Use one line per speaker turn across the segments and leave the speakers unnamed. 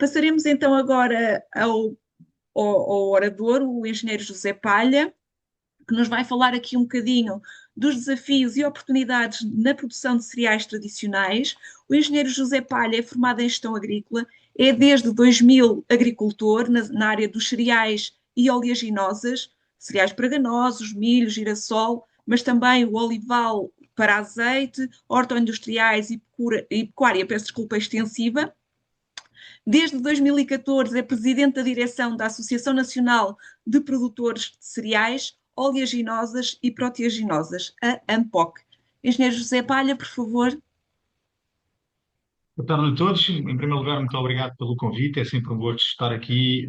Passaremos então agora ao orador, o engenheiro José Palha, que nos vai falar aqui um bocadinho dos desafios e oportunidades na produção de cereais tradicionais. O engenheiro José Palha é formado em gestão agrícola, é desde 2000 agricultor na área dos cereais e oleaginosas, cereais praganosos, milho, girassol, mas também o olival para azeite, hortoindustriais e pecuária, peço desculpa, extensiva. Desde 2014 é presidente da direção da Associação Nacional de Produtores de Cereais, Oleaginosas e Proteaginosas, a ANPOC. Engenheiro José Palha, por favor.
Boa tarde a todos. Em primeiro lugar, muito obrigado pelo convite. É sempre um gosto estar aqui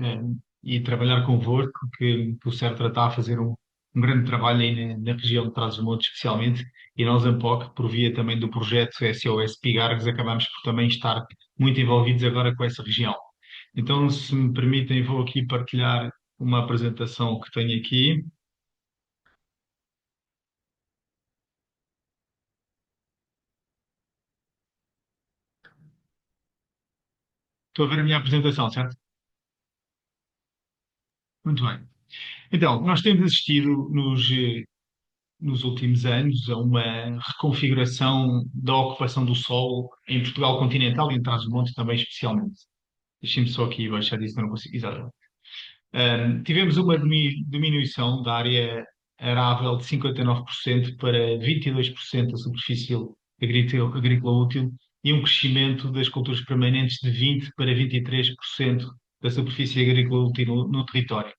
e trabalhar convosco, que o Sertra está a fazer um grande trabalho aí na região de Trás-os-Montes, especialmente, e nós, ANPOC, por via também do projeto SOS Pigargos, acabamos por também estar muito envolvidos agora com essa região. Então, se me permitem, vou aqui partilhar uma apresentação que tenho aqui. Estou a ver a minha apresentação, certo? Muito bem. Então, nós temos assistido nos últimos anos a uma reconfiguração da ocupação do solo em Portugal continental e em Trás-os-Montes também especialmente. Deixem-me só aqui baixar isso, eu não consigo. Exatamente. Tivemos uma diminuição da área arável de 59% para 22% da superfície agrícola útil e um crescimento das culturas permanentes de 20% para 23% da superfície agrícola útil no território.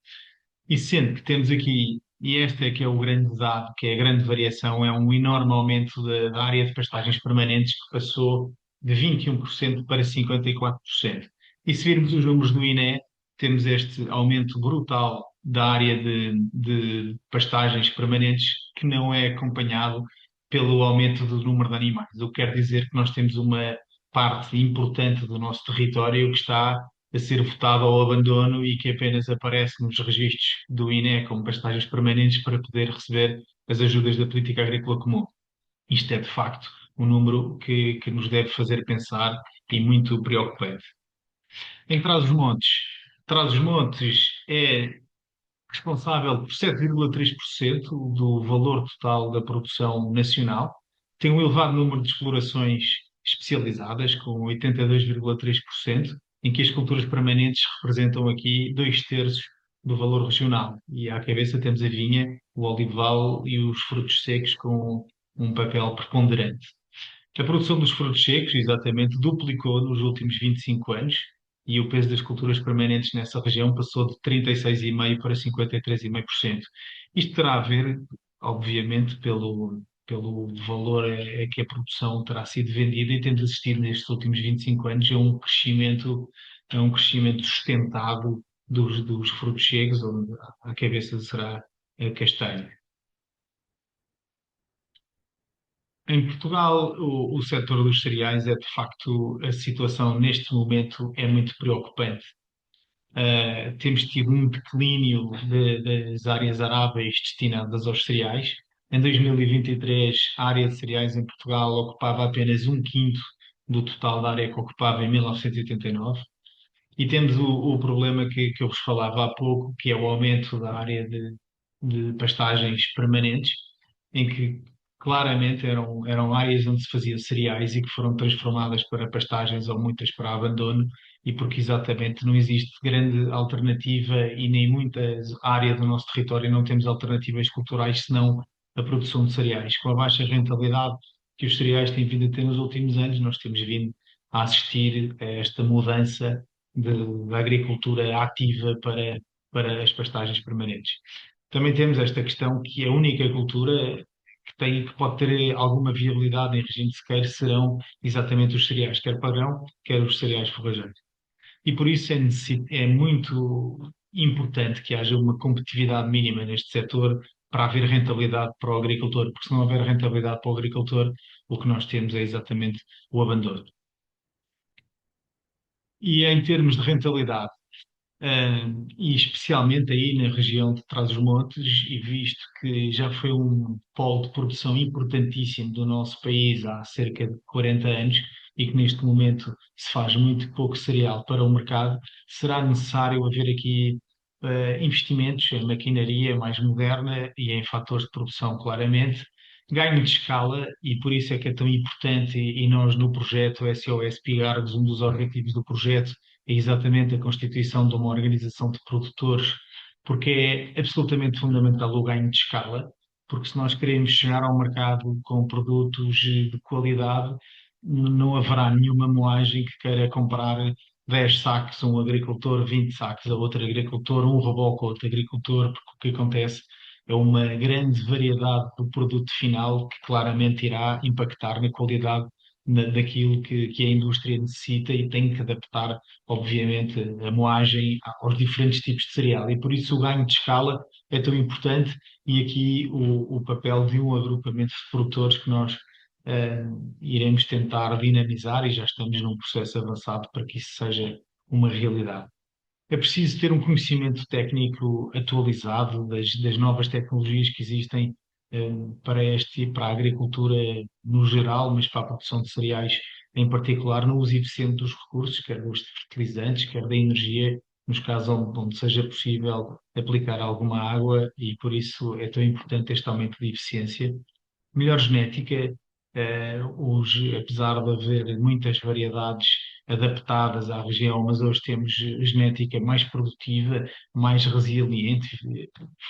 E sendo que temos aqui, e este é que é o grande dado, que é a grande variação, é um enorme aumento da área de pastagens permanentes que passou de 21% para 54%. E se virmos os números do INE, temos este aumento brutal da área de pastagens permanentes que não é acompanhado pelo aumento do número de animais. O que quer dizer que nós temos uma parte importante do nosso território que está a ser votado ao abandono e que apenas aparece nos registros do INE como pastagens permanentes para poder receber as ajudas da política agrícola comum. Isto é, de facto, um número que nos deve fazer pensar e muito preocupante. Em Trás-os-Montes, Trás-os-Montes é responsável por 7,3% do valor total da produção nacional, tem um elevado número de explorações especializadas, com 82,3%, em que as culturas permanentes representam aqui dois terços do valor regional. E à cabeça temos a vinha, o olival e os frutos secos com um papel preponderante. A produção dos frutos secos, exatamente, duplicou nos últimos 25 anos e o peso das culturas permanentes nessa região passou de 36,5% para 53,5%. Isto terá a ver, obviamente, pelo valor a que a produção terá sido vendida e temos assistido nestes últimos 25 anos a um crescimento sustentado dos frutos secos, onde a cabeça será a castanha. Em Portugal, o setor dos cereais é de facto, a situação neste momento é muito preocupante. Temos tido um declínio das áreas aráveis destinadas aos cereais. Em 2023, a área de cereais em Portugal ocupava apenas um quinto do total da área que ocupava em 1989. E temos o problema que eu vos falava há pouco, que é o aumento da área de pastagens permanentes, em que claramente eram áreas onde se fazia cereais e que foram transformadas para pastagens ou muitas para abandono, e porque exatamente não existe grande alternativa e nem muita área do nosso território não temos alternativas culturais senão a produção de cereais. Com a baixa rentabilidade que os cereais têm vindo a ter nos últimos anos, nós temos vindo a assistir a esta mudança da agricultura ativa para as pastagens permanentes. Também temos esta questão que a única cultura que pode ter alguma viabilidade em regime de sequeiro serão exatamente os cereais, quer padrão, quer os cereais forrageiros. E por isso é muito importante que haja uma competitividade mínima neste setor para haver rentabilidade para o agricultor, porque se não houver rentabilidade para o agricultor, o que nós temos é exatamente o abandono. E em termos de rentabilidade, e especialmente aí na região de Trás-os-Montes, e visto que já foi um polo de produção importantíssimo do nosso país há cerca de 40 anos, e que neste momento se faz muito pouco cereal para o mercado, será necessário haver aqui investimentos em maquinaria mais moderna e em fatores de produção, claramente, ganho de escala, e por isso é que é tão importante, e nós no projeto SOS Pigargos, um dos objetivos do projeto é exatamente a constituição de uma organização de produtores, porque é absolutamente fundamental o ganho de escala, porque se nós queremos chegar ao mercado com produtos de qualidade, não haverá nenhuma moagem que queira comprar 10 sacos a um agricultor, 20 sacos a outro agricultor, um reboque a outro agricultor, porque o que acontece é uma grande variedade do produto final que claramente irá impactar na qualidade daquilo que a indústria necessita e tem que adaptar, obviamente, a moagem aos diferentes tipos de cereal. E por isso o ganho de escala é tão importante e aqui o papel de um agrupamento de produtores que nós eh, iremos tentar dinamizar e já estamos num processo avançado para que isso seja uma realidade. É preciso ter um conhecimento técnico atualizado das novas tecnologias que existem para a agricultura no geral, mas para a produção de cereais em particular, no uso eficiente dos recursos, quer dos fertilizantes, quer da energia, nos casos onde seja possível aplicar alguma água, e por isso é tão importante este aumento de eficiência. Melhor genética, apesar de haver muitas variedades adaptadas à região, mas hoje temos genética mais produtiva, mais resiliente,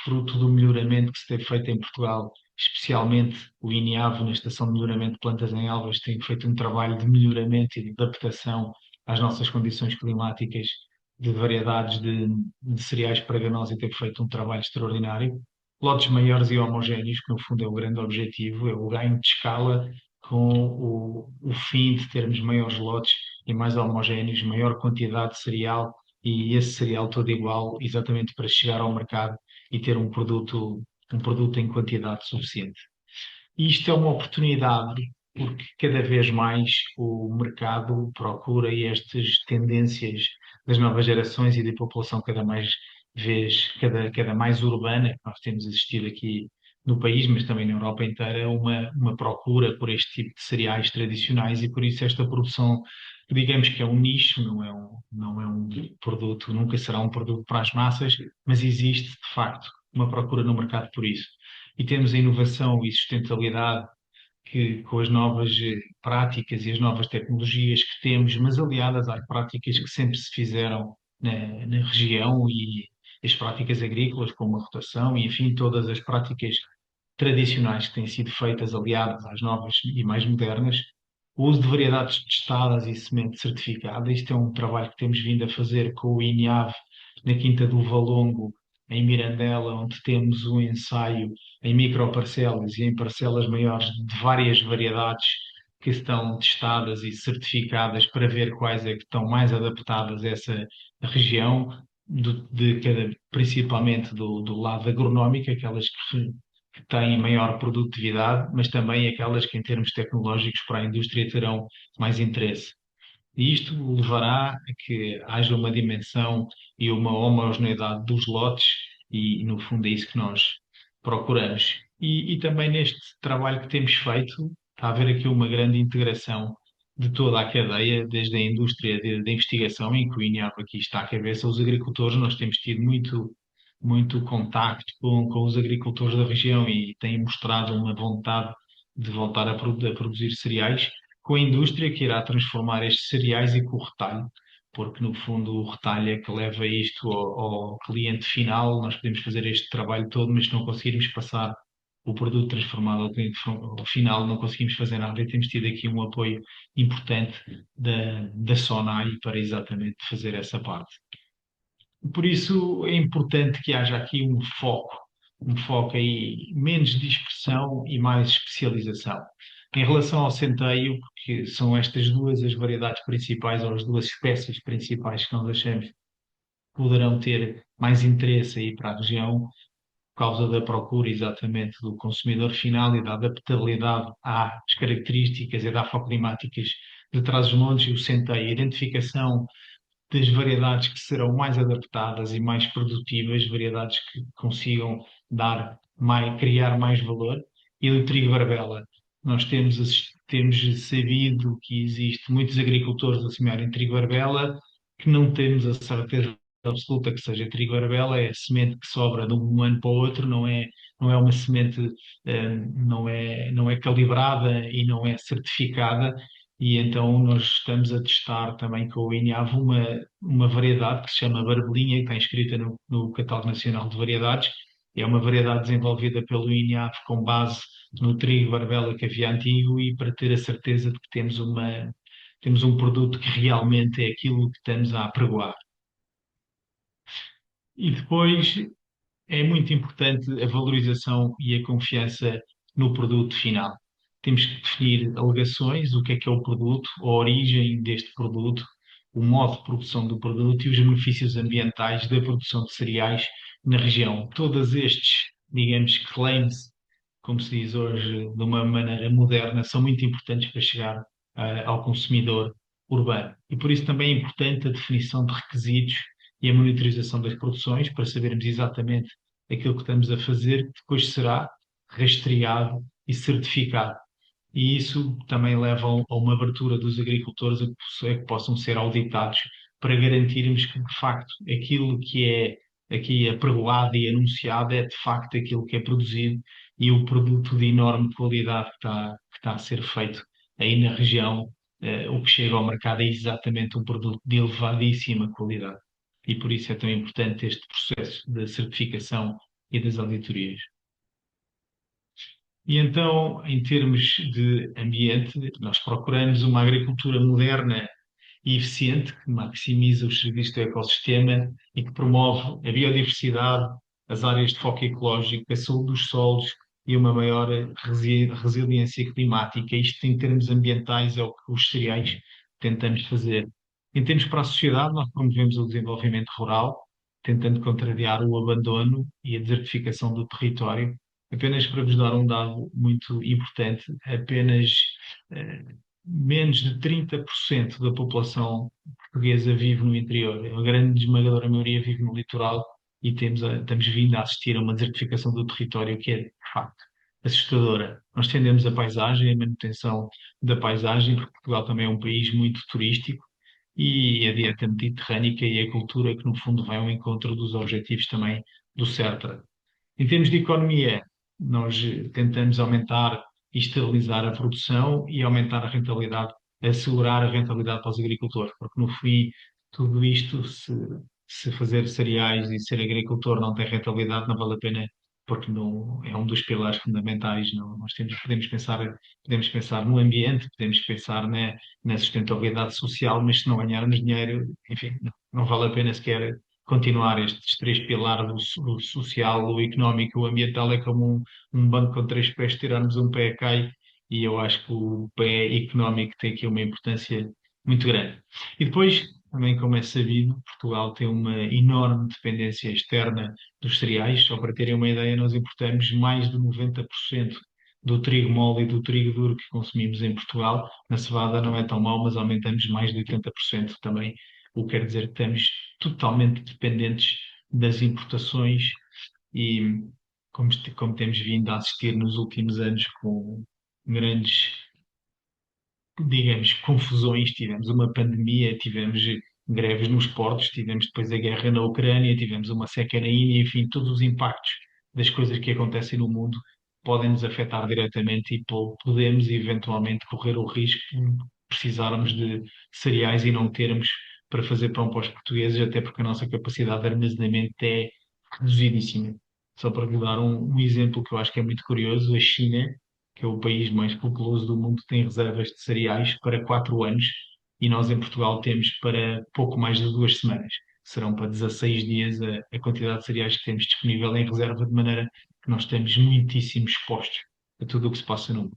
fruto do melhoramento que se tem feito em Portugal, especialmente o INIAV, na Estação de Melhoramento de Plantas em Elvas, tem feito um trabalho de melhoramento e de adaptação às nossas condições climáticas de variedades de cereais para nós e tem feito um trabalho extraordinário. Lotes maiores e homogéneos, que no fundo é o grande objetivo, é o ganho de escala com o fim de termos maiores lotes e mais homogéneos, maior quantidade de cereal e esse cereal todo igual, exatamente para chegar ao mercado e ter um produto em quantidade suficiente. E isto é uma oportunidade porque cada vez mais o mercado procura estas tendências das novas gerações e da população cada mais urbana, que nós temos assistido aqui no país, mas também na Europa inteira, uma procura por este tipo de cereais tradicionais e por isso esta produção, digamos que é um nicho, não é um produto, nunca será um produto para as massas, mas existe de facto uma procura no mercado por isso. E temos a inovação e sustentabilidade que, com as novas práticas e as novas tecnologias que temos, mas aliadas às práticas que sempre se fizeram na região e as práticas agrícolas, como a rotação e, enfim, todas as práticas tradicionais que têm sido feitas aliadas às novas e mais modernas, o uso de variedades testadas e semente certificada. Isto é um trabalho que temos vindo a fazer com o INIAV na Quinta do Valongo, em Mirandela, onde temos um ensaio em microparcelas e em parcelas maiores de várias variedades que estão testadas e certificadas para ver quais é que estão mais adaptadas a essa região, principalmente do lado agronómico, aquelas que têm maior produtividade, mas também aquelas que, em termos tecnológicos, para a indústria terão mais interesse. E isto levará a que haja uma dimensão e uma homogeneidade dos lotes, e no fundo é isso que nós procuramos. E também neste trabalho que temos feito, está a haver aqui uma grande integração de toda a cadeia, desde a indústria de investigação, em que o INEAP aqui está à cabeça, os agricultores, nós temos tido muito contacto com os agricultores da região e têm mostrado uma vontade de voltar a produzir cereais, com a indústria que irá transformar estes cereais e com o retalho, porque no fundo o retalho é que leva isto ao cliente final. Nós podemos fazer este trabalho todo, mas se não conseguirmos passar o produto transformado ao cliente final, não conseguimos fazer nada e temos tido aqui um apoio importante da SONAI para exatamente fazer essa parte. Por isso é importante que haja aqui um foco aí, menos dispersão e mais especialização. Em relação ao centeio, porque são estas duas as variedades principais, ou as duas espécies principais que nós achamos que poderão ter mais interesse aí para a região, por causa da procura exatamente do consumidor final e da adaptabilidade às características e às afoclimáticas de Trás-os-Montes e o centeio, a identificação das variedades que serão mais adaptadas e mais produtivas, variedades que consigam criar mais valor. E o trigo barbela, nós temos sabido que existe muitos agricultores a semearem trigo-arbela que não temos a certeza absoluta que seja trigo-arbela, é a semente que sobra de um ano para o outro, não é uma semente, não é calibrada e não é certificada, e então nós estamos a testar também com o INAV uma variedade que se chama Barbelinha, que está inscrita no Catálogo Nacional de Variedades. É uma variedade desenvolvida pelo INAV com base no trigo barbela que havia antigo e para ter a certeza de que temos um produto que realmente é aquilo que estamos a apregoar. E depois é muito importante a valorização e a confiança no produto final. Temos que definir alegações, o que é o produto, a origem deste produto, o modo de produção do produto e os benefícios ambientais da produção de cereais na região. Todos estes, digamos, claims, como se diz hoje de uma maneira moderna, são muito importantes para chegar ao consumidor urbano. E por isso também é importante a definição de requisitos e a monitorização das produções para sabermos exatamente aquilo que estamos a fazer, que depois será rastreado e certificado. E isso também leva a uma abertura dos agricultores a que possam ser auditados para garantirmos que, de facto, aquilo que é aqui apregoado e anunciado é, de facto, aquilo que é produzido e o produto de enorme qualidade que está a ser feito aí na região, o que chega ao mercado é exatamente um produto de elevadíssima qualidade. E por isso é tão importante este processo de certificação e das auditorias. E então, em termos de ambiente, nós procuramos uma agricultura moderna e eficiente, que maximiza os serviços do ecossistema e que promove a biodiversidade, as áreas de foco ecológico, a saúde dos solos e uma maior resiliência climática. Isto, em termos ambientais, é o que os cereais tentamos fazer. Em termos para a sociedade, nós promovemos o desenvolvimento rural, tentando contrariar o abandono e a desertificação do território. Apenas para vos dar um dado muito importante, apenas eh, menos de 30% da população portuguesa vive no interior. A grande esmagadora maioria vive no litoral e estamos vindo a assistir a uma desertificação do território que é, de facto, assustadora. Nós tendemos a paisagem, a manutenção da paisagem, porque Portugal também é um país muito turístico e a dieta mediterrânica e a cultura que, no fundo, vai ao encontro dos objetivos também do CERTRA. Em termos de economia, nós tentamos aumentar e estabilizar a produção e aumentar a rentabilidade, assegurar a rentabilidade para os agricultores, porque no fim, tudo isto, se fazer cereais e ser agricultor não tem rentabilidade, não vale a pena, porque não, é um dos pilares fundamentais. Não, nós podemos pensar no ambiente, podemos pensar na sustentabilidade social, mas se não ganharmos dinheiro, enfim, não vale a pena sequer continuar estes três pilares, o social, o económico e o ambiental, é como um banco com três pés, tirarmos um pé cai, e eu acho que o pé económico tem aqui uma importância muito grande. E depois, também como é sabido, Portugal tem uma enorme dependência externa dos cereais. Só para terem uma ideia, nós importamos mais de 90% do trigo mole e do trigo duro que consumimos em Portugal. Na cevada não é tão mau, mas aumentamos mais de 80% também, o que quer dizer que estamos totalmente dependentes das importações e como temos vindo a assistir nos últimos anos com grandes, digamos, confusões, tivemos uma pandemia, tivemos greves nos portos, tivemos depois a guerra na Ucrânia, tivemos uma seca na Índia, enfim, todos os impactos das coisas que acontecem no mundo podem nos afetar diretamente e podemos eventualmente correr o risco de precisarmos de cereais e não termos para fazer pão para os portugueses, até porque a nossa capacidade de armazenamento é reduzidíssima. Só para vos dar um exemplo que eu acho que é muito curioso, a China, que é o país mais populoso do mundo, tem reservas de cereais para 4 anos e nós em Portugal temos para pouco mais de 2 semanas. Serão para 16 dias a quantidade de cereais que temos disponível em reserva, de maneira que nós estamos muitíssimo expostos a tudo o que se passa no mundo.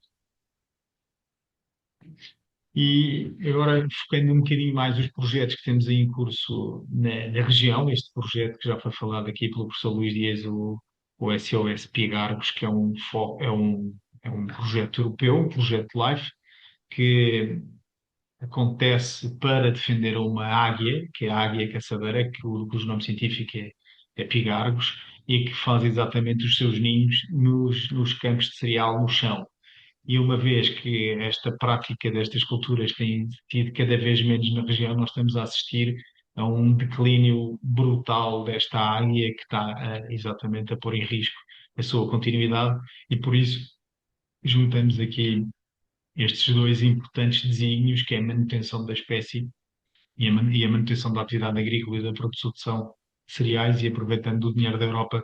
E agora, focando um bocadinho mais os projetos que temos aí em curso na região, este projeto que já foi falado aqui pelo professor Luís Dias, o SOS Pigargos, que é um projeto europeu, um projeto LIFE, que acontece para defender uma águia, que é a águia caçadora, cujo nome científico é Pigargos, e que faz exatamente os seus ninhos nos campos de cereal no chão. E uma vez que esta prática destas culturas tem tido cada vez menos na região, nós estamos a assistir a um declínio brutal desta área que está exatamente a pôr em risco a sua continuidade, e por isso juntamos aqui estes dois importantes desígnios, que é a manutenção da espécie e a manutenção da atividade agrícola e da produção de cereais, e aproveitando o dinheiro da Europa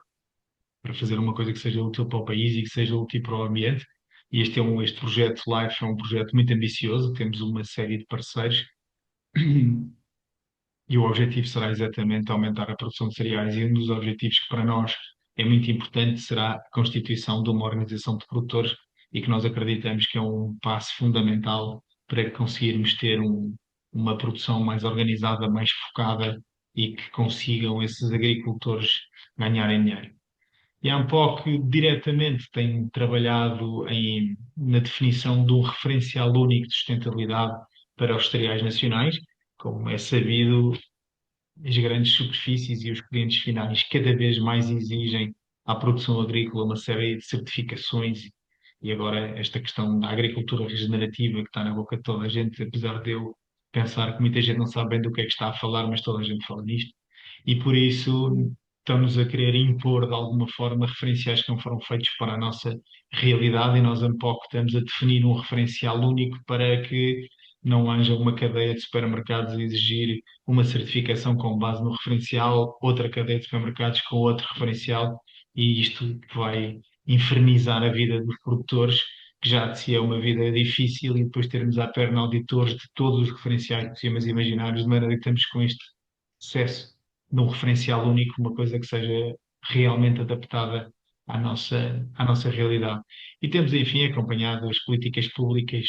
para fazer uma coisa que seja útil para o país e que seja útil para o ambiente. E este projeto LIFE é um projeto muito ambicioso, temos uma série de parceiros e o objetivo será exatamente aumentar a produção de cereais, e um dos objetivos que para nós é muito importante será a constituição de uma organização de produtores, e que nós acreditamos que é um passo fundamental para conseguirmos ter uma produção mais organizada, mais focada, e que consigam esses agricultores ganharem dinheiro. E a ANPOC diretamente tem trabalhado na definição de um referencial único de sustentabilidade para os cereais nacionais. Como é sabido, as grandes superfícies e os clientes finais cada vez mais exigem à produção agrícola uma série de certificações, e agora esta questão da agricultura regenerativa que está na boca de toda a gente, apesar de eu pensar que muita gente não sabe bem do que é que está a falar, mas toda a gente fala nisto, e por isso estamos a querer impor de alguma forma referenciais que não foram feitos para a nossa realidade, e nós, ANPOC, estamos a definir um referencial único para que não haja uma cadeia de supermercados a exigir uma certificação com base no referencial, outra cadeia de supermercados com outro referencial, e isto vai infernizar a vida dos produtores, que já de si é uma vida difícil, e depois termos à perna auditores de todos os referenciais possíveis e imaginários, de maneira que estamos com este sucesso num referencial único, uma coisa que seja realmente adaptada à nossa realidade. E temos, enfim, acompanhado as políticas públicas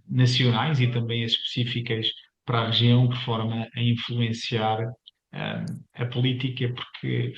nacionais e também as específicas para a região, de forma a influenciar a política, porque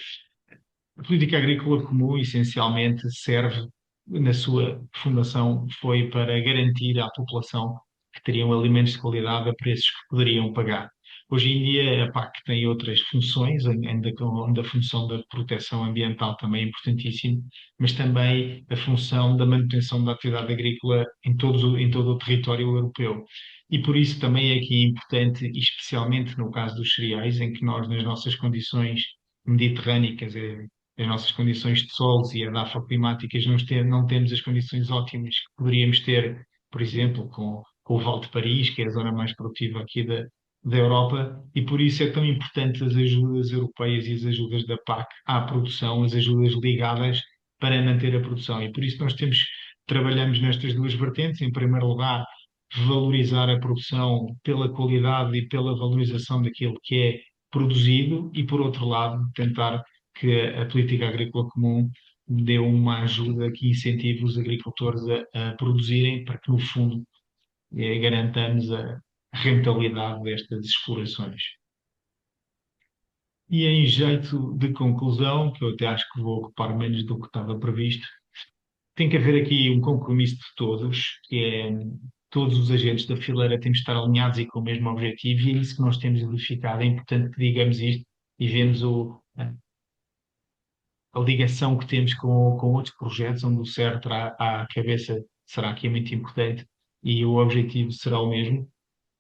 a política agrícola comum essencialmente serve, na sua fundação, foi para garantir à população que teriam alimentos de qualidade a preços que poderiam pagar. Hoje em dia a PAC tem outras funções, onde a função da proteção ambiental também é importantíssima, mas também a função da manutenção da atividade agrícola em todo o território europeu. E por isso também é aqui importante, especialmente no caso dos cereais, em que nós, nas nossas condições mediterrânicas, as nossas condições de solos e edafoclimáticas, não temos as condições ótimas que poderíamos ter, por exemplo, com o Val de Paris, que é a zona mais produtiva aqui da Europa, e por isso é tão importante as ajudas europeias e as ajudas da PAC à produção, as ajudas ligadas para manter a produção. E por isso trabalhamos nestas duas vertentes. Em primeiro lugar, valorizar a produção pela qualidade e pela valorização daquilo que é produzido, e por outro lado, tentar que a política agrícola comum dê uma ajuda que incentive os agricultores a produzirem, para que, no fundo, garantamos a rentabilidade destas explorações. E em jeito de conclusão, que eu até acho que vou ocupar menos do que estava previsto, tem que haver aqui um compromisso de todos, que é todos os agentes da fileira temos de estar alinhados e com o mesmo objetivo, e é isso que nós temos verificado. É importante que digamos isto e vemos a ligação que temos com outros projetos, onde o CER terá à cabeça, será aqui muito importante, e o objetivo será o mesmo.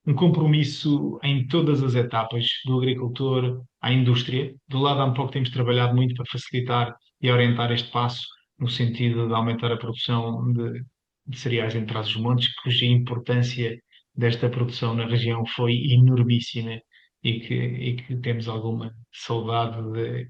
Um compromisso em todas as etapas, do agricultor à indústria. Do lado, há um pouco temos trabalhado muito para facilitar e orientar este passo, no sentido de aumentar a produção de cereais em Trás-os-Montes, cuja importância desta produção na região foi enormíssima, e que temos alguma saudade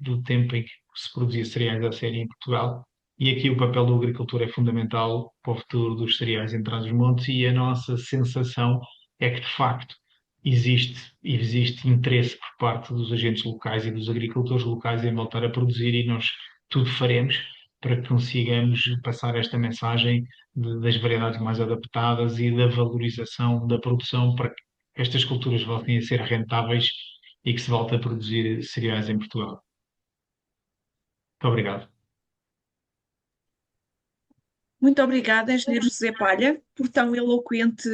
do tempo em que se produzia cereais a sério em Portugal. E aqui o papel do agricultor é fundamental para o futuro dos cereais em Trás-os-Montes, e a nossa sensação é que, de facto, existe interesse por parte dos agentes locais e dos agricultores locais em voltar a produzir, e nós tudo faremos para que consigamos passar esta mensagem das variedades mais adaptadas e da valorização da produção, para que estas culturas voltem a ser rentáveis e que se volte a produzir cereais em Portugal. Muito obrigado.
Muito obrigada, Engenheiro José Palha, por tão eloquente